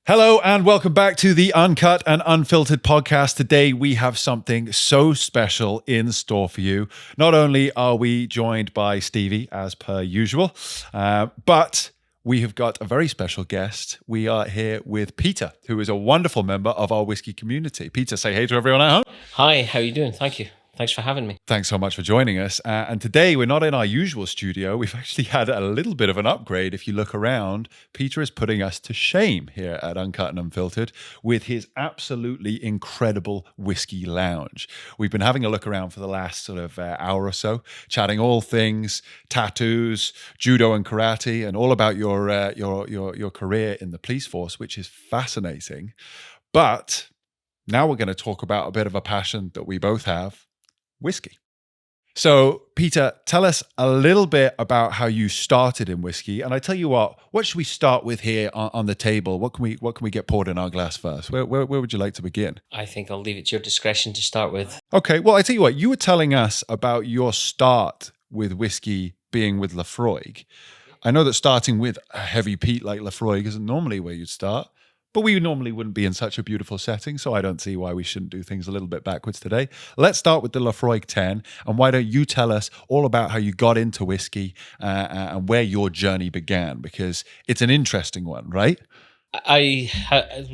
Hello and welcome back to the Uncut and Unfiltered podcast. Today we have something so special in store for you. Not only are we joined by Stevie as per usual, but we have got a very special guest. We are here with Peter, who is a wonderful member of our whiskey community. Peter, say hey to everyone at home. Hi, how are you doing? Thank you. Thanks for having me. Thanks so much for joining us. And today we're not in our usual studio. We've actually had a little bit of an upgrade. If you look around, Peter is putting us to shame here at Uncut and Unfiltered with his absolutely incredible whiskey lounge. We've been having a look around for the last sort of hour or so, chatting all things tattoos, judo and karate, and all about your career in the police force, which is fascinating. But now we're going to talk about a bit of a passion that we both have. Whiskey. So, Peter, tell us a little bit about how you started in whiskey. And I tell you what should we start with here on the table? What can we get poured in our glass first? Where would you like to begin? I think I'll leave it to your discretion to start with. Okay, well, I tell you what, you were telling us about your start with whiskey being with Laphroaig. I know that starting with a heavy peat like Laphroaig isn't normally where you'd start. But we normally wouldn't be in such a beautiful setting, so I don't see why we shouldn't do things a little bit backwards today. Let's start with the Laphroaig 10, and why don't you tell us all about how you got into whiskey and where your journey began, because it's an interesting one, right? I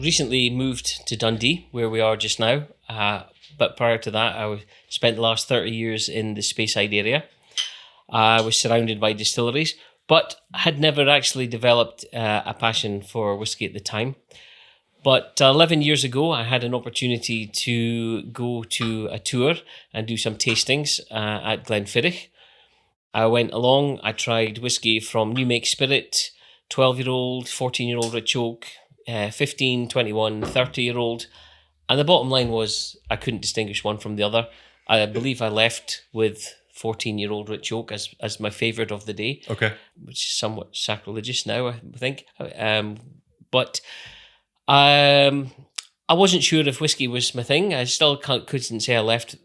recently moved to Dundee, where we are just now, but prior to that, I spent the last 30 years in the Speyside area. I was surrounded by distilleries, but had never actually developed a passion for whiskey at the time. But 11 years ago, I had an opportunity to go to a tour and do some tastings at Glen. I went along, I tried whiskey from new make spirit, 12-year-old, 14-year-old rich oak, 15, 21, 30-year-old. And the bottom line was I couldn't distinguish one from the other. I believe I left with 14-year-old rich oak as my favourite of the day. Okay. Which is somewhat sacrilegious now, I think. But I wasn't sure if whiskey was my thing. I still couldn't say I left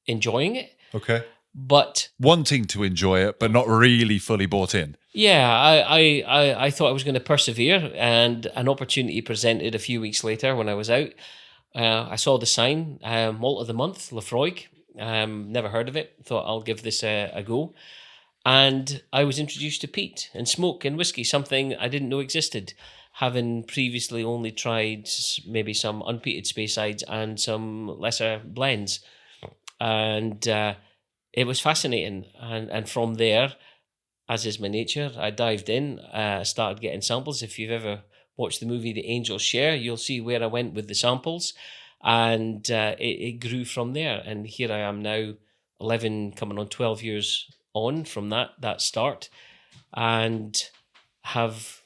enjoying it. Okay. But wanting to enjoy it, but not really fully bought in. Yeah, I thought I was going to persevere, and an opportunity presented a few weeks later when I was out. I saw the sign, Malt of the Month, Laphroaig. Never heard of it. Thought I'll give this a go. And I was introduced to peat and smoke and whiskey, something I didn't know existed, having previously only tried maybe some unpeated Speysides and some lesser blends. And it was fascinating. And from there, as is my nature, I dived in, started getting samples. If you've ever watched the movie The Angels Share, you'll see where I went with the samples. And it grew from there. And here I am now, 11, coming on 12 years on from that start, and have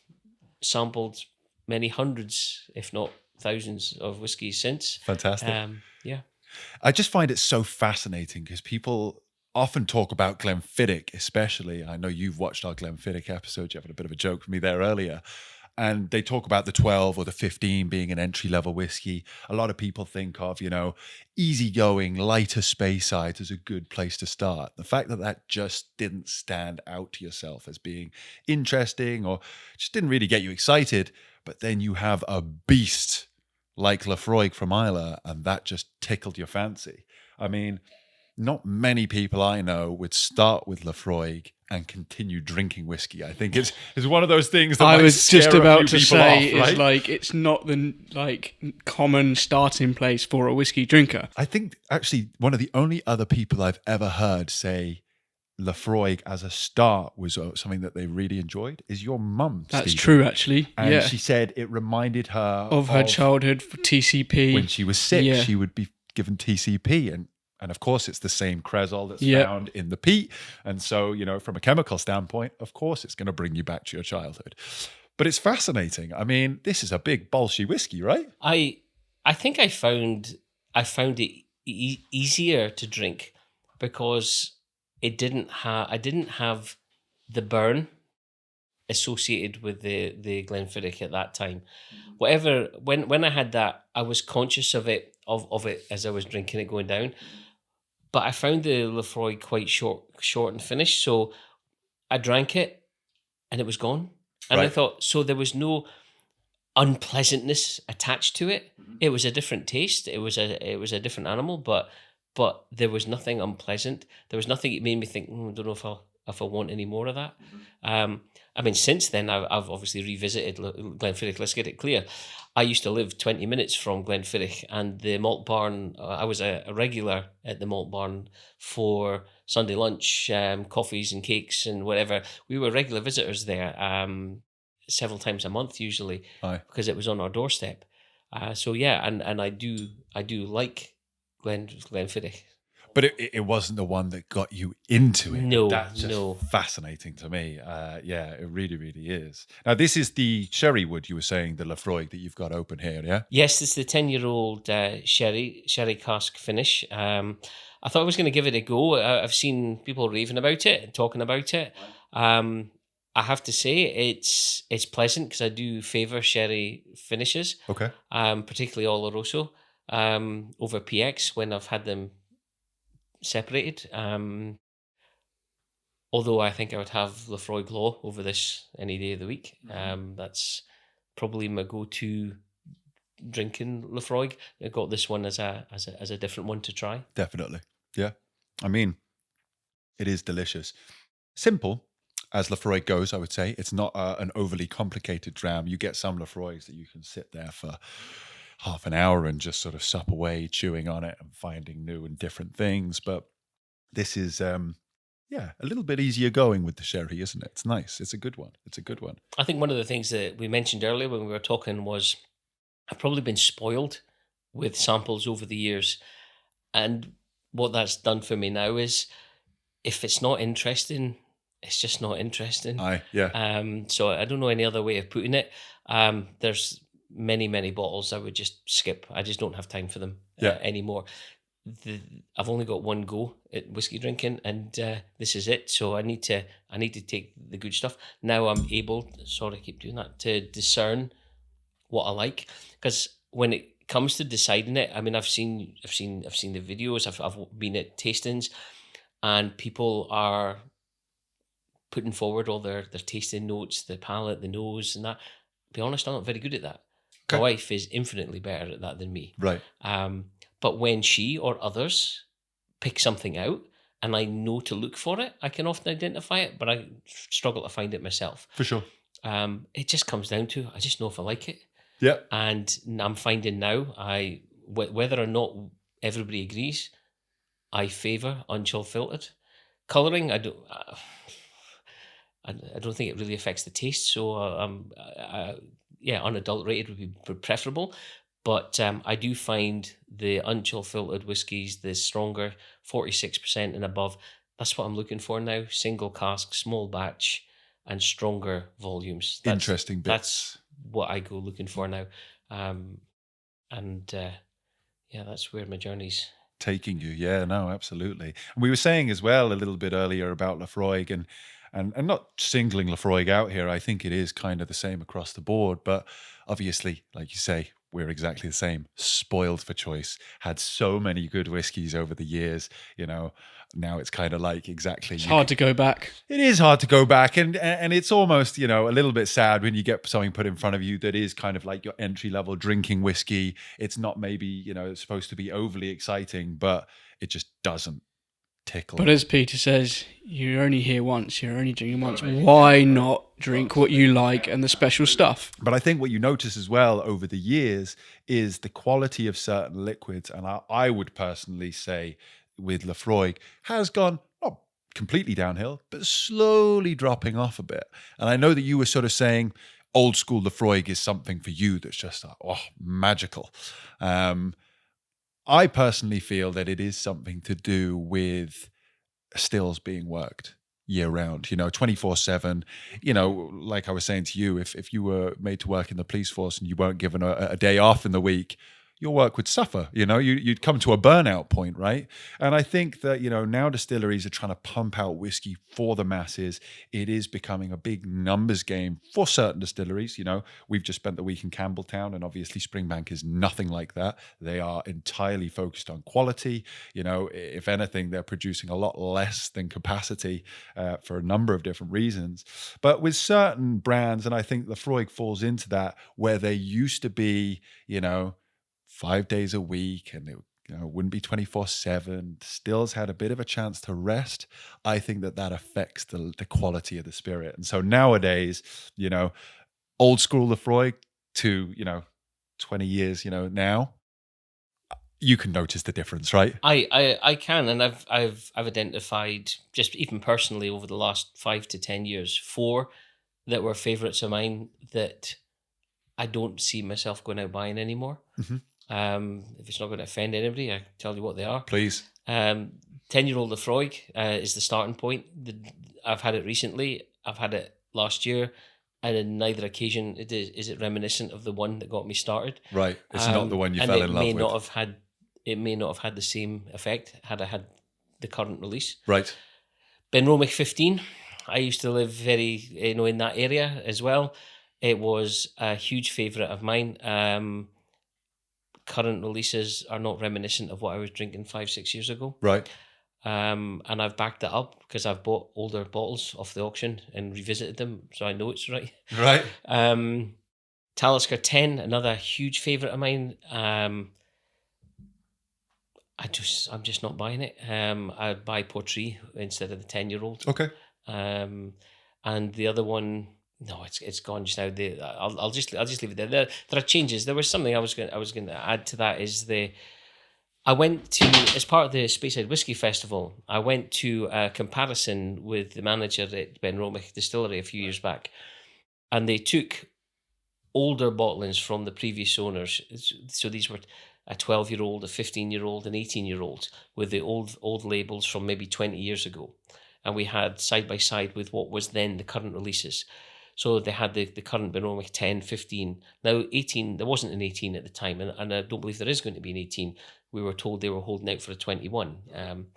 sampled many hundreds, if not thousands, of whiskies since. Fantastic. Yeah. I just find it so fascinating because people often talk about Glenfiddich, especially. I know you've watched our Glenfiddich episode. You had a bit of a joke with me there earlier. And they talk about the 12 or the 15 being an entry-level whiskey. A lot of people think of, easygoing, lighter Speyside as a good place to start. The fact that just didn't stand out to yourself as being interesting or just didn't really get you excited, but then you have a beast like Laphroaig from Islay, and that just tickled your fancy. I mean, not many people I know would start with Laphroaig and continue drinking whiskey. I think it's one of those things that I was just about to say off, right? is like it's not the common starting place for a whiskey drinker. I think actually one of the only other people I've ever heard say Laphroaig as a start was something that they really enjoyed is your mum. That's Stephen. true, actually. And yeah, she said it reminded her of her childhood for TCP. When she was sick, Yeah. she would be given TCP, and of course, it's the same cresol that's Yep. found in the peat. And so, from a chemical standpoint, of course, it's going to bring you back to your childhood. But it's fascinating. I mean, this is a big bolshy whiskey, right? I think I found it easier to drink because I didn't have the burn associated with the Glenfiddich at that time. Whatever, when I had that, I was conscious of it as I was drinking it going down. But I found the Laphroaig quite short and finished, so I drank it and it was gone. And I Right. thought, so there was no unpleasantness attached to it. It was a different taste. It was a different animal, but there was nothing unpleasant. There was nothing that made me think, I don't know if I want any more of that. I mean, since then, I've obviously revisited Glenfiddich. Let's get it clear. I used to live 20 minutes from Glenfiddich, and the malt barn, I was a regular at the malt barn for Sunday lunch, coffees and cakes and whatever. We were regular visitors there several times a month usually. Aye. Because it was on our doorstep. So yeah, and I do like Glenfiddich. But it wasn't the one that got you into it. No, That's just fascinating to me. Yeah, it really, really is. Now, this is the sherry wood you were saying, the Laphroaig that you've got open here, yeah? Yes, it's the 10-year-old sherry cask finish. I thought I was going to give it a go. I've seen people raving about it and talking about it. I have to say it's pleasant because I do favour sherry finishes. Okay. Particularly Oloroso over PX when I've had them separated. Although I think I would have Laphroaig Law over this any day of the week. That's probably my go-to drinking Laphroaig. I got this one as a different one to try. Definitely. Yeah. I mean, it is delicious. Simple as Laphroaig goes, I would say. It's not an overly complicated dram. You get some Laphroaigs that you can sit there for half an hour and just sort of sup away, chewing on it and finding new and different things. But this is, a little bit easier going with the sherry, isn't it? It's nice. It's a good one. I think one of the things that we mentioned earlier when we were talking was I've probably been spoiled with samples over the years. And what that's done for me now is if it's not interesting, it's just not interesting. Aye, yeah. So I don't know any other way of putting it. There's many bottles I would just skip. I just don't have time for them anymore. I've only got one go at whiskey drinking, and this is it. So I need to take the good stuff. Now I'm able, sorry I keep doing that, to discern what I like, because when it comes to deciding it, I mean, I've seen the videos. I've been at tastings, and people are putting forward all their tasting notes, the palate, the nose, and that. To be honest, I'm not very good at that. Okay. My wife is infinitely better at that than me. Right. But when she or others pick something out and I know to look for it, I can often identify it, but I struggle to find it myself. For sure. It just comes down to, I just know if I like it. Yeah. And I'm finding now, whether or not everybody agrees, I favour unfiltered. Colouring, I don't think it really affects the taste. So unadulterated would be preferable. But I do find the unfiltered whiskies, the stronger 46% and above, that's what I'm looking for now. Single cask, small batch, and stronger volumes. Interesting bits. That's what I go looking for now. That's where my journey's taking you. Yeah, no, absolutely. And we were saying as well a little bit earlier about Laphroaig and not singling Laphroaig out here. I think it is kind of the same across the board, but obviously, like you say, we're exactly the same. Spoiled for choice. Had so many good whiskies over the years, now it's kind of like exactly. It's hard to go back. It is hard to go back, and it's almost, a little bit sad when you get something put in front of you that is kind of like your entry level drinking whiskey. It's not maybe, it's supposed to be overly exciting, but it just doesn't tickle. But as Peter says, you're only here once, you're only drinking once. Why not drink what you like and the special stuff? But I think what you notice as well over the years is the quality of certain liquids, and I would personally say with Laphroaig has gone not completely downhill, but slowly dropping off a bit. And I know that you were sort of saying old school Laphroaig is something for you that's just magical. I personally feel that it is something to do with stills being worked year round, 24/7, like I was saying to you, if you were made to work in the police force and you weren't given a day off in the week, your work would suffer. You'd come to a burnout point, right? And I think that, now distilleries are trying to pump out whiskey for the masses. It is becoming a big numbers game for certain distilleries. We've just spent the week in Campbelltown, and obviously Springbank is nothing like that. They are entirely focused on quality. If anything, they're producing a lot less than capacity for a number of different reasons. But with certain brands, and I think Laphroaig falls into that, where they used to be, 5 days a week, and it wouldn't be 24/7, stills had a bit of a chance to rest. I think that affects the quality of the spirit. And so nowadays, old school Laphroaig to 20 years now, you can notice the difference, right? I can, and I've identified, just even personally over the last 5 to 10 years, 4 that were favourites of mine that I don't see myself going out buying anymore. Mm-hmm. If it's not going to offend anybody, I tell you what they are. Please. 10-year-old Laphroaig is the starting point. I've had it recently. I've had it last year, and in neither occasion is it reminiscent of the one that got me started. Right. It's not the one you fell in love with. It may not have had the same effect had I had the current release. Right. Benromach 15. I used to live very, in that area as well. It was a huge favourite of mine. Current releases are not reminiscent of what I was drinking 5-6 years ago. Right. And I've backed it up because I've bought older bottles off the auction and revisited them, so I know it's right. Right. Talisker 10, another huge favourite of mine. I'm just not buying it. I'd buy Portree instead of the 10-year-old. Okay. And the other one, no, it's gone just now. I'll just leave it there. There are changes. There was something I was going to add to that. I went to, as part of the Speyside Whisky Festival, I went to a comparison with the manager at Benromach Distillery a few years back, and they took older bottlings from the previous owners. So these were a 12-year-old, a 15-year-old, an 18-year-old with the old labels from maybe 20 years ago. And we had side by side with what was then the current releases. So they had the current Benromach 10, 15. Now 18, there wasn't an 18 at the time, and I don't believe there is going to be an 18. We were told they were holding out for a 21.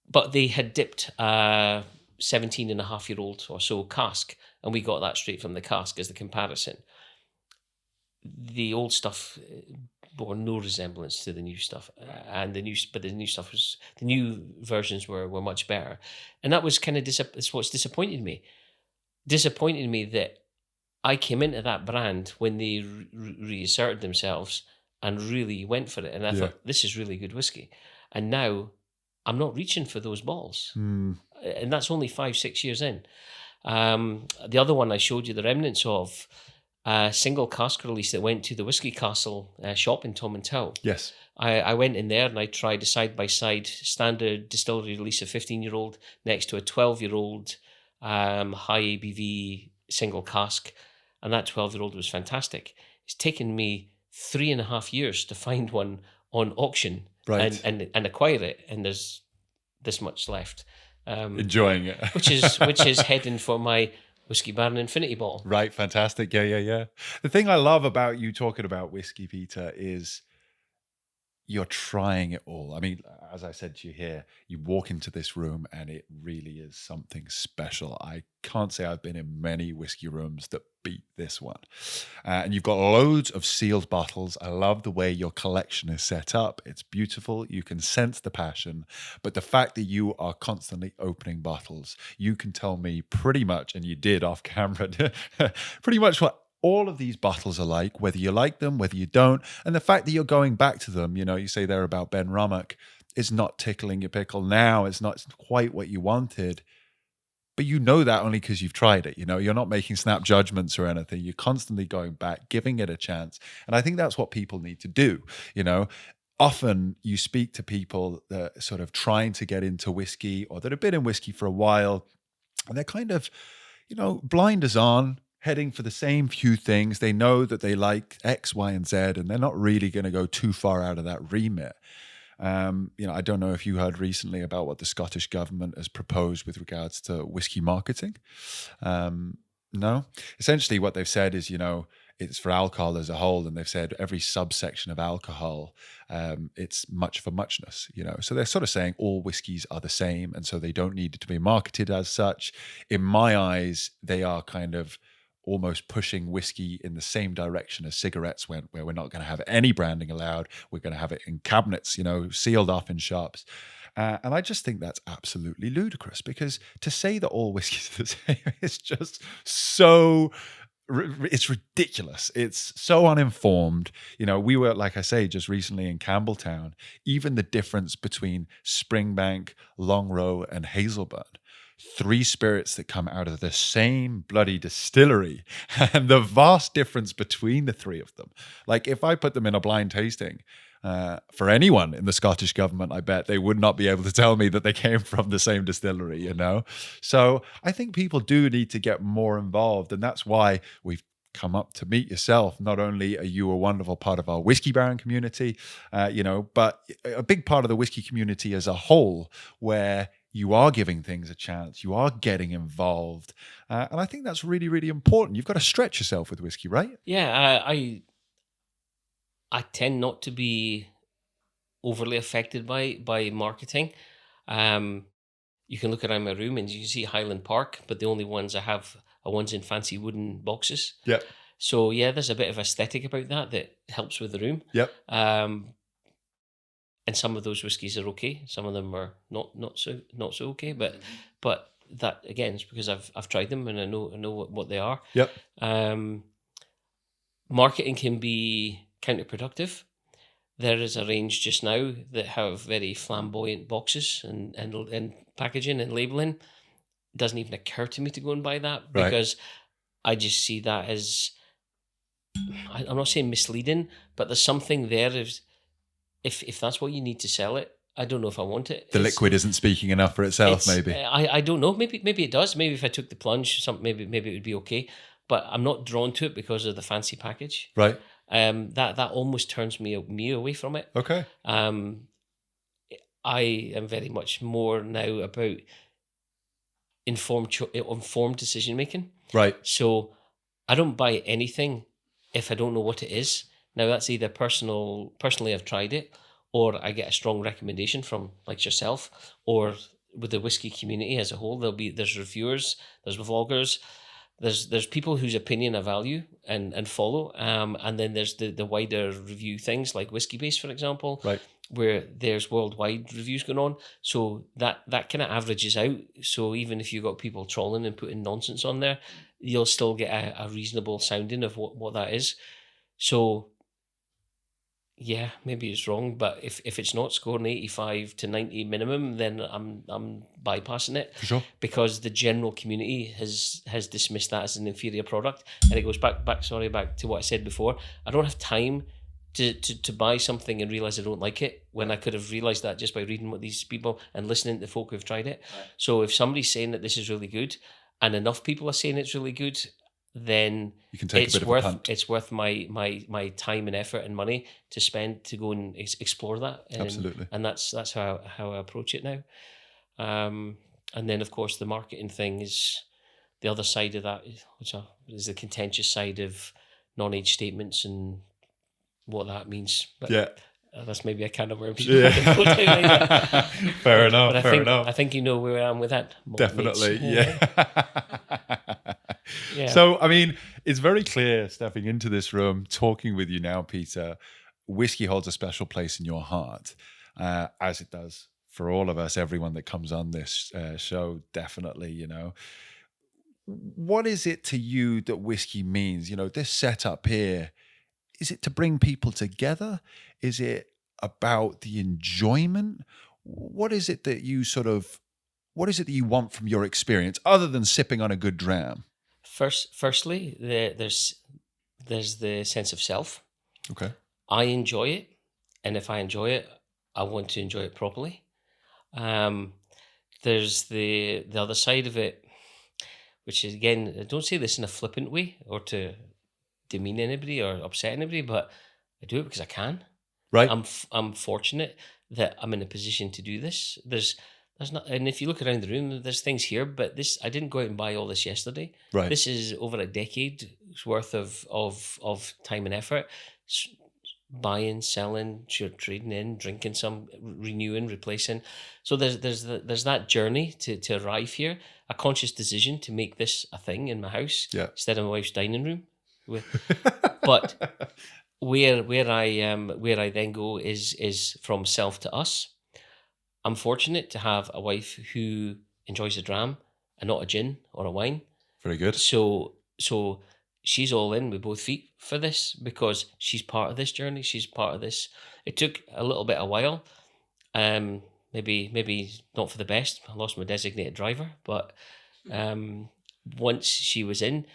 But they had dipped a 17-and-a-half-year-old or so cask, and we got that straight from the cask as the comparison. The old stuff bore no resemblance to the new stuff, but the new versions were much better, and that was kind of what's disappointed me. Disappointed me that I came into that brand when they reasserted themselves and really went for it, and I thought, this is really good whiskey, and now I'm not reaching for those bottles, and that's only 5-6 years in. The other one I showed you the remnants of. A single cask release that went to the Whiskey Castle shop in Tom and Tow. Yes. I went in there and I tried a side-by-side standard distillery release of 15-year-old next to a 12-year-old high ABV single cask, and that 12-year-old was fantastic. It's taken me 3.5 years to find one on auction, right, and acquire it, and there's this much left. Enjoying it. which is heading for my Whiskey Baron Infinity bottle. Right, fantastic. Yeah. The thing I love about you talking about whiskey, Peter, is you're trying it all. I mean, as I said to you here, you walk into this room and it really is something special. I can't say I've been in many whiskey rooms that beat this one. And you've got loads of sealed bottles. I love the way your collection is set up. It's beautiful. You can sense the passion. But the fact that you are constantly opening bottles, you can tell me pretty much, and you did off camera, pretty much what all of these bottles are like, whether you like them, whether you don't. And the fact that you're going back to them, you say they're about Benromach, is not tickling your pickle now. It's not quite what you wanted. But you know that only because you've tried it. You're not making snap judgments or anything. You're constantly going back, giving it a chance. And I think that's what people need to do. Often you speak to people that are sort of trying to get into whiskey or that have been in whiskey for a while, and they're kind of, blinders on, heading for the same few things. They know that they like X, Y, and Z, and they're not really going to go too far out of that remit. I don't know if you heard recently about what the Scottish government has proposed with regards to whiskey marketing. No? Essentially what they've said is, it's for alcohol as a whole, and they've said every subsection of alcohol, it's much for muchness, So they're sort of saying all whiskies are the same, and so they don't need to be marketed as such. In my eyes, they are kind of almost pushing whiskey in the same direction as cigarettes went, where we're not going to have any branding allowed. We're going to have it in cabinets, sealed off in shops. And I just think that's absolutely ludicrous, because to say that all whiskeys are the same is just so, it's ridiculous. It's so uninformed. We were, like I say, just recently in Campbelltown. Even the difference between Springbank, Longrow, and Hazelburn, 3 spirits that come out of the same bloody distillery, and the vast difference between the 3 of them. Like, if I put them in a blind tasting, for anyone in the Scottish government, I bet they would not be able to tell me that they came from the same distillery, So I think people do need to get more involved, and that's why we've come up to meet yourself. Not only are you a wonderful part of our Whiskey Baron community, but a big part of the whiskey community as a whole, where you are giving things a chance, you are getting involved. And I think that's really, really important. You've got to stretch yourself with whiskey, right? Yeah, I tend not to be overly affected by marketing. You can look around my room and you can see Highland Park, but the only ones I have are ones in fancy wooden boxes. Yep. So yeah, there's a bit of aesthetic about that helps with the room. Yep. And some of those whiskies are okay. Some of them are not so okay. But that again is because I've tried them and I know what they are. Yep. Marketing can be counterproductive. There is a range just now that have very flamboyant boxes and packaging and labeling. It doesn't even occur to me to go and buy that because I just see that as, I'm not saying misleading, but there's something there. If that's what you need to sell it, I don't know if I want it. The liquid isn't speaking enough for itself, maybe. I don't know. Maybe it does. Maybe if I took the plunge, maybe it would be okay. But I'm not drawn to it because of the fancy package. Right. That almost turns me away from it. Okay. I am very much more now about informed decision making. Right. So I don't buy anything if I don't know what it is. Now that's either personally I've tried it, or I get a strong recommendation from like yourself, or with the whiskey community as a whole. There's reviewers, there's vloggers, there's people whose opinion I value and follow, and then there's the wider review things like Whiskey Base, for example, right, where there's worldwide reviews going on. So that kind of averages out. So even if you've got people trolling and putting nonsense on there, you'll still get a reasonable sounding of what that is. So yeah, maybe it's wrong, but if it's not scoring 85 to 90 minimum, then I'm bypassing it. For sure. Because the general community has dismissed that as an inferior product. And it goes back to what I said before. I don't have time to buy something and realise I don't like it, when I could have realised that just by reading what these people and listening to folk who've tried it. Right. So if somebody's saying that this is really good and enough people are saying it's really good, then you can take a bit of a punt. It's worth my time and effort and money to spend to go and explore that. Absolutely. And that's how I approach it now. And then of course the marketing thing is the other side of that, which is the contentious side of non-age statements and what that means. But yeah. That's maybe a kind of worms. Yeah. Fair enough. But I think you know where I am with that. Definitely. Yeah. Yeah. So, I mean, it's very clear stepping into this room, talking with you now, Peter, whiskey holds a special place in your heart, as it does for all of us, everyone that comes on this show, definitely, What is it to you that whiskey means? This setup here, is it to bring people together? Is it about the enjoyment? What is it that you want from your experience other than sipping on a good dram? Firstly, there's the sense of self. Okay. I enjoy it, and if I enjoy it, I want to enjoy it properly. There's the other side of it, which is, again, I don't say this in a flippant way or to demean anybody or upset anybody, but I do it because I can. Right. I'm fortunate that I'm in a position to do this. There's there's not. And if you look around the room, there's things here, but this, I didn't go out and buy all this yesterday. Right. This is over a decade's worth of time and effort. Buying, selling, trading in, drinking some, renewing, replacing. So there's that journey to arrive here. A conscious decision to make this a thing in my house instead of my wife's dining room. But where I then go is from self to us. I'm fortunate to have a wife who enjoys a dram and not a gin or a wine. Very good. So she's all in with both feet for this because she's part of this journey. She's part of this. It took a little bit of while. Maybe not for the best. I lost my designated driver, but once she was in,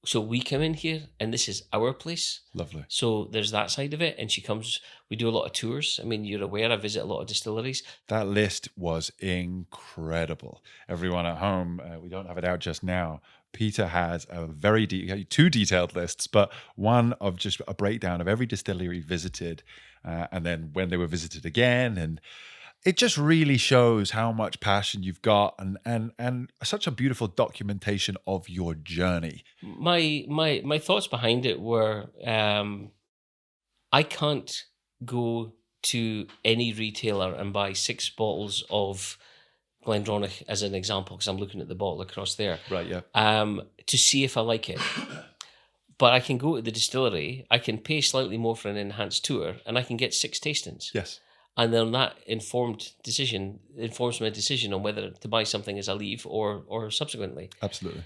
so we come in here and this is our place. Lovely. So there's that side of it. And she comes, we do a lot of tours. I mean, you're aware I visit a lot of distilleries. That list was incredible. Everyone at home, we don't have it out just now. Peter has a very two detailed lists, but one of just a breakdown of every distillery visited and then when they were visited again. And it just really shows how much passion you've got and such a beautiful documentation of your journey. My thoughts behind it were I can't go to any retailer and buy 6 bottles of Glen as an example, because I'm looking at the bottle across there. Right, yeah. To see if I like it. But I can go to the distillery, I can pay slightly more for an enhanced tour, and I can get 6 tastings. Yes. And then that informs my decision on whether to buy something as I leave or subsequently. Absolutely.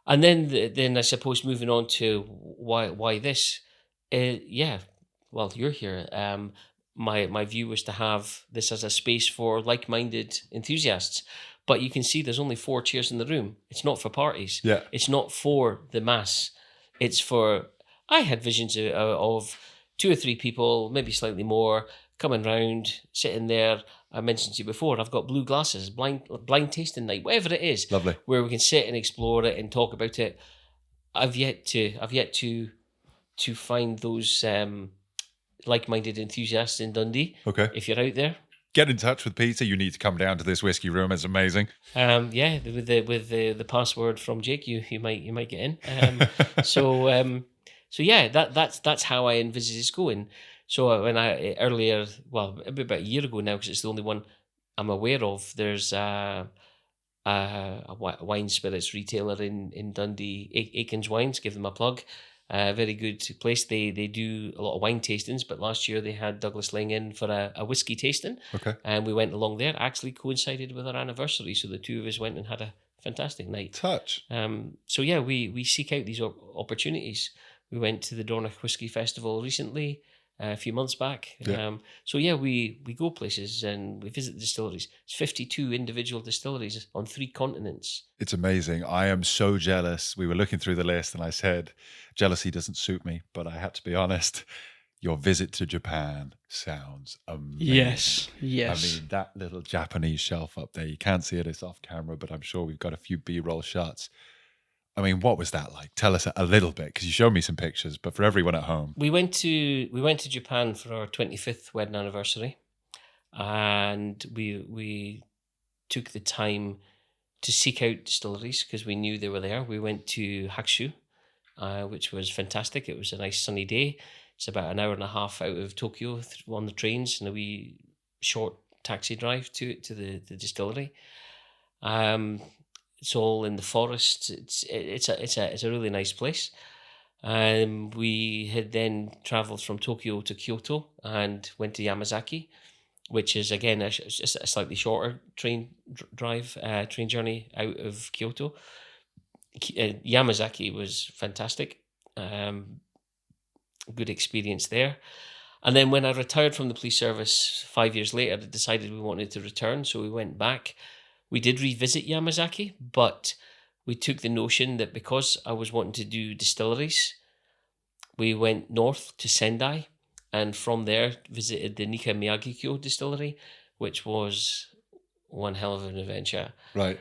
And then I suppose moving on to why this, well, you're here. My view was to have this as a space for like-minded enthusiasts. But you can see there's only 4 chairs in the room. It's not for parties. Yeah. It's not for the mass. It's for, I had visions of 2 or 3 people, maybe slightly more, coming round, sitting there. I mentioned to you before, I've got blue glasses, blind tasting night, whatever it is. Lovely. Where we can sit and explore it and talk about it. I've yet to find those like-minded enthusiasts in Dundee. Okay. If you're out there, get in touch with Peter. You need to come down to this whiskey room. It's amazing. Yeah, with the password from Jake, you might get in. So yeah, that's how I envisage this going. So when I earlier, well, about a year ago now, because it's the only one I'm aware of, there's a wine spirits retailer in Dundee, Aiken's Wines. Give them a plug. Very good place. They do a lot of wine tastings, but last year they had Douglas Ling in for a whiskey tasting. Okay. And we went along there. Actually coincided with our anniversary, so the 2 of us went and had a fantastic night. Touch. So yeah, we seek out these opportunities. We went to the Dornoch Whisky Festival recently, a few months back. Yeah. So yeah, we go places and we visit distilleries. It's 52 individual distilleries on 3 continents. It's amazing. I am so jealous. We were looking through the list and I said, jealousy doesn't suit me, but I had to be honest. Your visit to Japan sounds amazing. Yes. I mean, that little Japanese shelf up there, you can't see it, it's off camera, but I'm sure we've got a few B-roll shots. I mean, what was that like? Tell us a little bit, because you showed me some pictures, but for everyone at home. We went to Japan for our 25th wedding anniversary, and we took the time to seek out distilleries because we knew they were there. We went to Hakushu, which was fantastic. It was a nice sunny day. It's about an hour and a half out of Tokyo on the trains and a wee short taxi drive to the distillery. It's all in the forest. It's a really nice place. We had then travelled from Tokyo to Kyoto and went to Yamazaki, which is again a slightly shorter train journey out of Kyoto. Yamazaki was fantastic. Good experience there. And then when I retired from the police service 5 years later, I decided we wanted to return, so we went back. We did revisit Yamazaki, but we took the notion that because I was wanting to do distilleries, we went north to Sendai, and from there visited the Nika Miyagi-kyo distillery, which was one hell of an adventure. Right.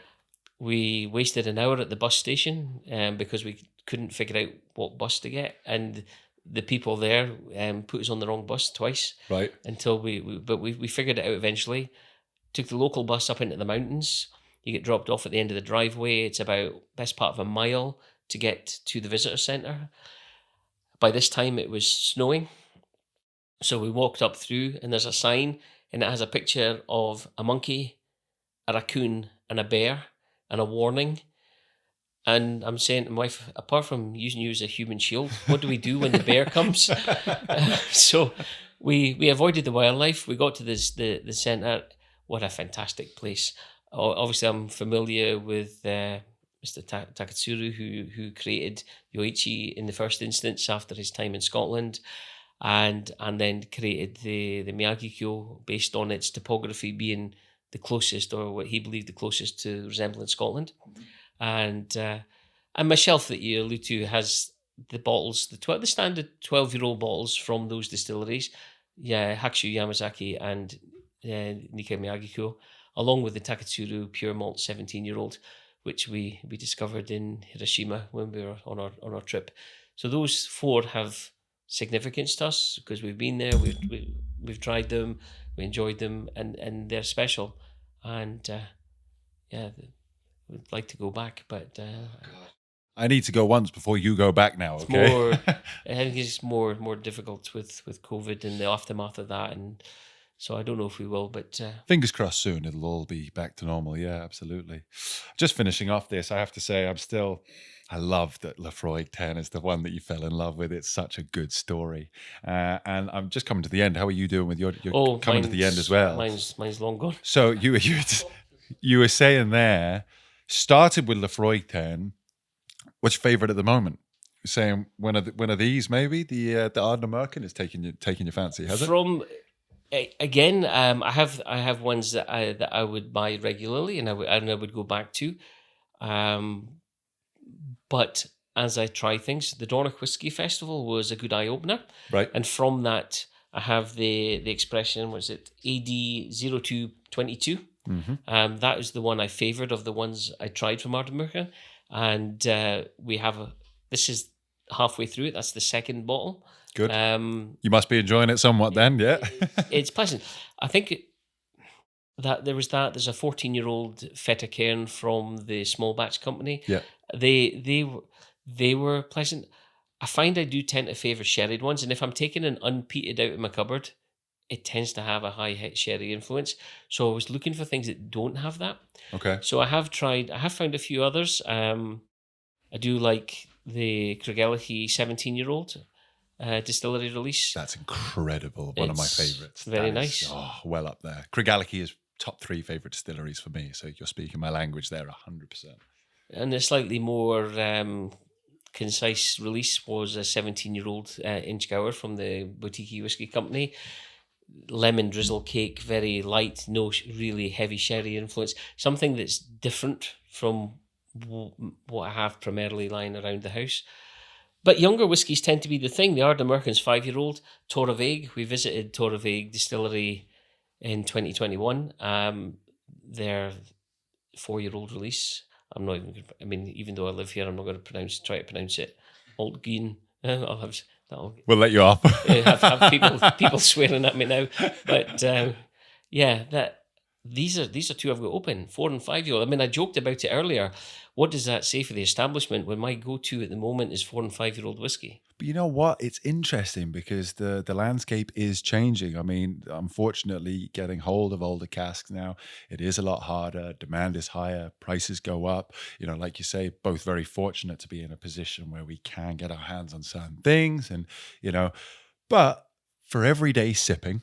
We wasted an hour at the bus station because we couldn't figure out what bus to get, and the people there put us on the wrong bus twice. Right. Until we figured it out eventually. took the local bus up into the mountains. You get dropped off at the end of the driveway. It's about best part of a mile to get to the visitor centre. By this time it was snowing. So we walked up through, and there's a sign, and it has a picture of a monkey, a raccoon, and a bear, and a warning. And I'm saying to my wife, apart from using you as a human shield, what do we do when the bear comes? So we avoided the wildlife. We got to the centre. What a fantastic place. Obviously, I'm familiar with Mr. Takatsuru, who created Yoichi in the first instance after his time in Scotland, and then created the Miyagi-Kyo based on its topography being the closest, or what he believed the closest to resembling Scotland. And my shelf that you allude to has the bottles, the standard 12-year-old bottles from those distilleries, Hakushu Yamazaki and Nikkei Miyagi-Kyo, along with the Takatsuru Pure Malt 17-year-old, which we discovered in Hiroshima when we were on our trip. So those 4 have significance to us because we've been there, we've tried them, we enjoyed them, and they're special. And we'd like to go back, but I need to go once before you go back now. Okay. I think it's more difficult with COVID and the aftermath of that, and so I don't know if we will, but fingers crossed soon it'll all be back to normal. Yeah, absolutely. Just finishing off this, I have to say I love that Laphroaig 10 is the one that you fell in love with. It's such a good story. And I'm just coming to the end. How are you doing with your coming to the end as well? Mine's long gone. So you were saying there, started with Laphroaig 10. What's your favourite at the moment? You're saying one of these maybe? The Ardnamurchan is taking your fancy, has it? From again, I have ones that I would buy regularly and I would go back to. But as I try things, the Dornoch Whisky Festival was a good eye opener. Right. And from that, I have the expression, was it AD 0222? Mm-hmm. That is the one I favoured of the ones I tried from Ardnamurchan. And we have this is halfway through it. That's the second bottle. Good. You must be enjoying it somewhat then, yeah? It's pleasant. I think there's a 14-year-old Feta Cairn from the small batch company. Yeah. They were pleasant. I find I do tend to favour sherried ones, and if I'm taking an unpeated out of my cupboard, it tends to have a high sherry influence. So I was looking for things that don't have that. Okay. So I have found a few others. I do like the Craigellachie 17-year-old distillery release. That's incredible. One of my favourites. Very nice. Well up there. Craigellachie is top 3 favourite distilleries for me. So you're speaking my language there 100%. And a slightly more concise release was a 17-year-old Inchgower from the Boutique Whisky Company. Lemon drizzle cake, very light, no really heavy sherry influence. Something that's different from what I have primarily lying around the house. But younger whiskies tend to be the thing. The Ardnamurchan's 5-year-old. Tawny, we visited Tawny Distillery in 2021. Their 4-year-old release. I'm not even. Even though I live here, I'm not going to try to pronounce it. Altgeen. I'll have. We'll let you off. have people swearing at me now, but these are 2 I've got open, 4 and 5-year-old. I joked about it earlier. What does that say for the establishment when my go-to at the moment is 4 and 5-year-old whiskey? But you know what? It's interesting because the landscape is changing. Unfortunately, getting hold of older casks now, it is a lot harder. Demand is higher. Prices go up. Like you say, both very fortunate to be in a position where we can get our hands on certain things. And, but for everyday sipping,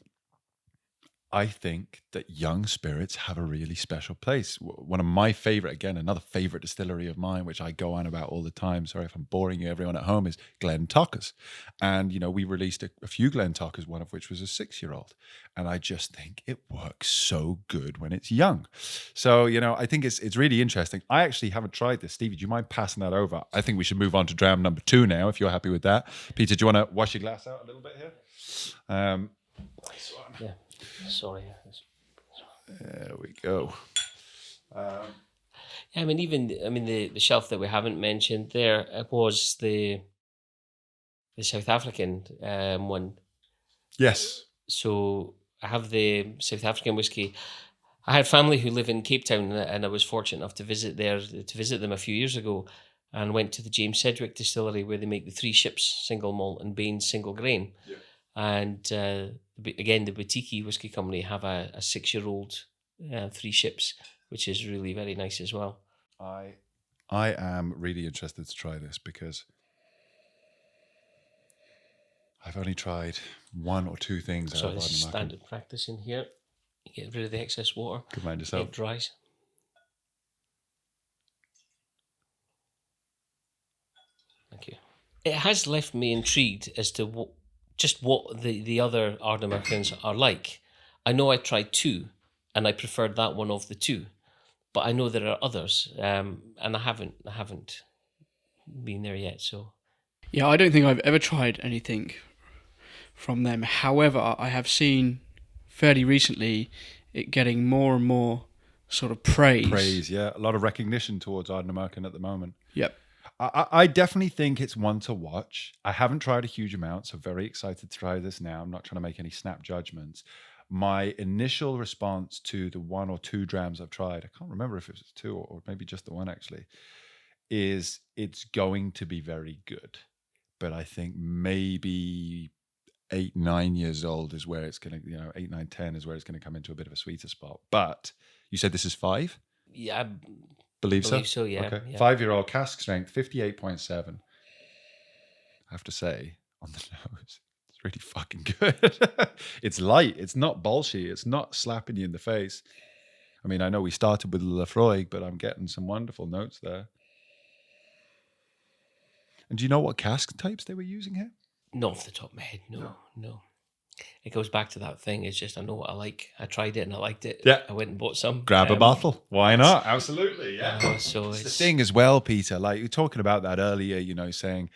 I think that young spirits have a really special place. One of my favorite, again, another favorite distillery of mine, which I go on about all the time, sorry if I'm boring you, everyone at home, is Glen. And, we released a few Glen, one of which was a 6-year-old. And I just think it works so good when it's young. So, I think it's really interesting. I actually haven't tried this. Stevie, do you mind passing that over? I think we should move on to dram number 2 now, if you're happy with that. Peter, do you want to wash your glass out a little bit here? Nice one. Yeah. Sorry. There we go. The shelf that we haven't mentioned there was the South African one. Yes. So I have the South African whiskey. I had family who live in Cape Town, and I was fortunate enough to visit them a few years ago, and went to the James Sedgwick distillery where they make the 3 ships single malt and Baines single grain. Yeah. And again, the Boutique Whisky Company have a 6-year-old 3 ships, which is really very nice as well. I am really interested to try this because I've only tried 1 or 2 things out of this is Ardnamurchan. standard practice in here. You get rid of the excess water. Good mind yourself. It dries. Thank you. It has left me intrigued as to what the other Ardnamurchans are like. I know I tried 2, and I preferred that one of the 2, but I know there are others, and I haven't been there yet. So Yeah, I don't think I've ever tried anything from them. However, I have seen fairly recently it getting more and more sort of praise. Yeah. A lot of recognition towards Ardnamurchan at the moment. Yep. I definitely think it's one to watch. I haven't tried a huge amount, so very excited to try this now. I'm not trying to make any snap judgments. My initial response to the 1 or 2 drams I've tried, I can't remember if it was 2 or maybe just the 1 actually, is it's going to be very good. But I think maybe 8, 9 years old is where it's going to, 8, 9, 10 is where it's going to come into a bit of a sweeter spot. But you said this is 5? yeah, Believe so? Yeah. Okay. Yeah. 5-year-old cask strength, 58.7. I have to say, on the nose, it's really fucking good. It's light. It's not bolshy. It's not slapping you in the face. I mean, I know we started with Laphroaig, but I'm getting some wonderful notes there. And do you know what cask types they were using here? Not off the top of my head, no. It goes back to that thing. It's just I know what I like. I tried it and I liked it. Yeah. I went and bought some. Grab a bottle. Why not? Absolutely, yeah. So It's the it's thing as well, Peter. Like you were talking about that earlier, saying